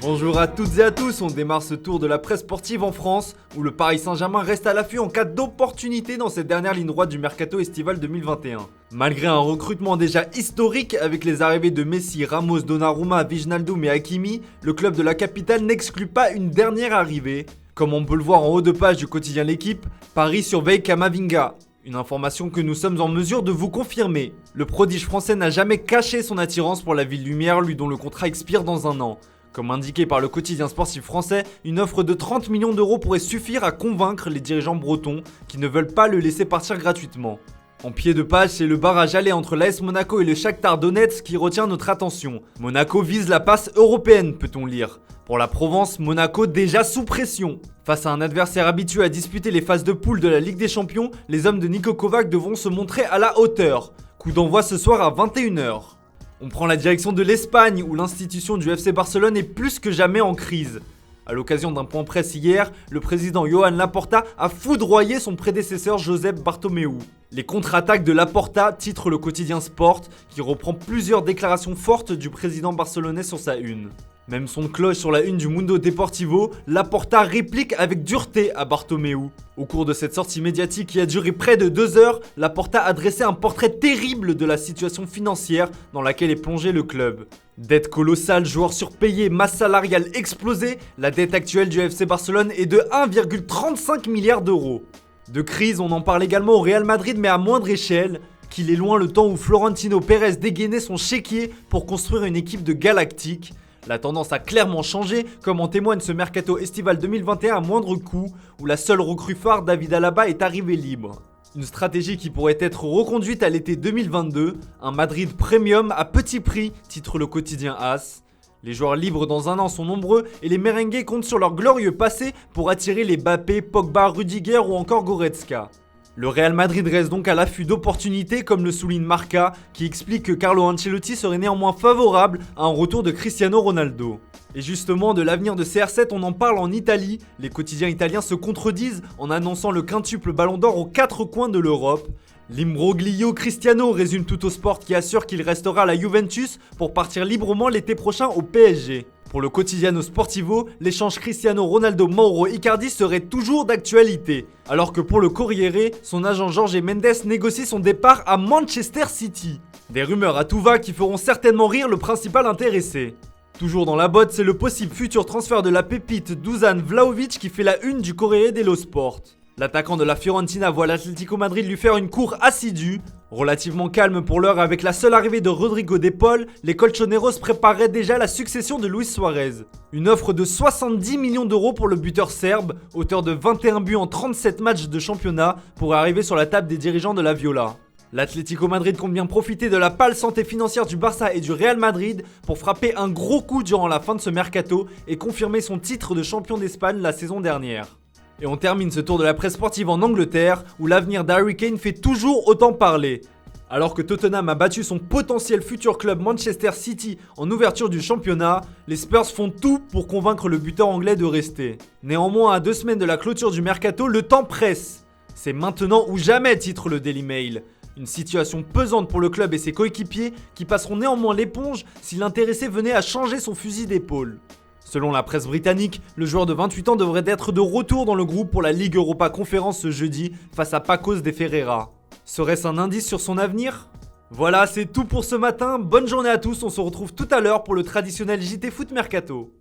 Bonjour à toutes et à tous, on démarre ce tour de la presse sportive en France, où le Paris Saint-Germain reste à l'affût en cas d'opportunité dans cette dernière ligne droite du mercato estival 2021. Malgré un recrutement déjà historique avec les arrivées de Messi, Ramos, Donnarumma, Wijnaldum et Hakimi, le club de la capitale n'exclut pas une dernière arrivée. Comme on peut le voir en haut de page du quotidien L'Équipe, Paris surveille Camavinga. Une information que nous sommes en mesure de vous confirmer. Le prodige français n'a jamais caché son attirance pour la ville lumière, lui dont le contrat expire dans un an. Comme indiqué par le quotidien sportif français, une offre de 30 millions d'euros pourrait suffire à convaincre les dirigeants bretons qui ne veulent pas le laisser partir gratuitement. En pied de page, c'est le barrage aller entre l'AS Monaco et le Shakhtar Donetsk qui retient notre attention. Monaco vise la passe européenne, peut-on lire. Pour la Provence, Monaco déjà sous pression. Face à un adversaire habitué à disputer les phases de poule de la Ligue des Champions, les hommes de Niko Kovac devront se montrer à la hauteur. Coup d'envoi ce soir à 21h. On prend la direction de l'Espagne où l'institution du FC Barcelone est plus que jamais en crise. A l'occasion d'un point presse hier, le président Joan Laporta a foudroyé son prédécesseur Josep Bartomeu. Les contre-attaques de Laporta titre le quotidien Sport qui reprend plusieurs déclarations fortes du président barcelonais sur sa une. Même son de cloche sur la une du Mundo Deportivo, Laporta réplique avec dureté à Bartomeu. Au cours de cette sortie médiatique qui a duré près de 2 heures, Laporta a dressé un portrait terrible de la situation financière dans laquelle est plongé le club. Dette colossale, joueurs surpayés, masse salariale explosée, la dette actuelle du FC Barcelone est de 1,35 milliard d'euros. De crise, on en parle également au Real Madrid mais à moindre échelle, qu'il est loin le temps où Florentino Pérez dégainait son chéquier pour construire une équipe de galactiques. La tendance a clairement changé, comme en témoigne ce mercato estival 2021 à moindre coût, où la seule recrue phare, David Alaba, est arrivée libre. Une stratégie qui pourrait être reconduite à l'été 2022, un Madrid premium à petit prix, titre le quotidien AS. Les joueurs libres dans un an sont nombreux et les merengues comptent sur leur glorieux passé pour attirer les Mbappé, Pogba, Rudiger ou encore Goretzka. Le Real Madrid reste donc à l'affût d'opportunités comme le souligne Marca qui explique que Carlo Ancelotti serait néanmoins favorable à un retour de Cristiano Ronaldo. Et justement de l'avenir de CR7 on en parle en Italie, les quotidiens italiens se contredisent en annonçant le quintuple ballon d'or aux 4 coins de l'Europe. L'imbroglio Cristiano résume tout au sport qui assure qu'il restera à la Juventus pour partir librement l'été prochain au PSG. Pour le Quotidiano Sportivo, l'échange Cristiano Ronaldo-Mauro Icardi serait toujours d'actualité. Alors que pour le Corriere, son agent Jorge Mendes négocie son départ à Manchester City. Des rumeurs à tout va qui feront certainement rire le principal intéressé. Toujours dans la botte, c'est le possible futur transfert de la pépite Dusan Vlahovic qui fait la une du Corriere dello Sport. L'attaquant de la Fiorentina voit l'Atlético Madrid lui faire une cour assidue. Relativement calme pour l'heure avec la seule arrivée de Rodrigo De Paul, les Colchoneros prépareraient déjà la succession de Luis Suarez. Une offre de 70 millions d'euros pour le buteur serbe, auteur de 21 buts en 37 matchs de championnat, pourrait arriver sur la table des dirigeants de la Viola. L'Atlético Madrid compte bien profiter de la pâle santé financière du Barça et du Real Madrid pour frapper un gros coup durant la fin de ce mercato et confirmer son titre de champion d'Espagne la saison dernière. Et on termine ce tour de la presse sportive en Angleterre, où l'avenir d'Harry Kane fait toujours autant parler. Alors que Tottenham a battu son potentiel futur club Manchester City en ouverture du championnat, les Spurs font tout pour convaincre le buteur anglais de rester. Néanmoins, à 2 semaines de la clôture du mercato, le temps presse. C'est maintenant ou jamais, titre le Daily Mail. Une situation pesante pour le club et ses coéquipiers qui passeront néanmoins l'éponge si l'intéressé venait à changer son fusil d'épaule. Selon la presse britannique, le joueur de 28 ans devrait être de retour dans le groupe pour la Ligue Europa Conférence ce jeudi face à Pacos de Ferreira. Serait-ce un indice sur son avenir ? Voilà, c'est tout pour ce matin. Bonne journée à tous, on se retrouve tout à l'heure pour le traditionnel JT Foot Mercato.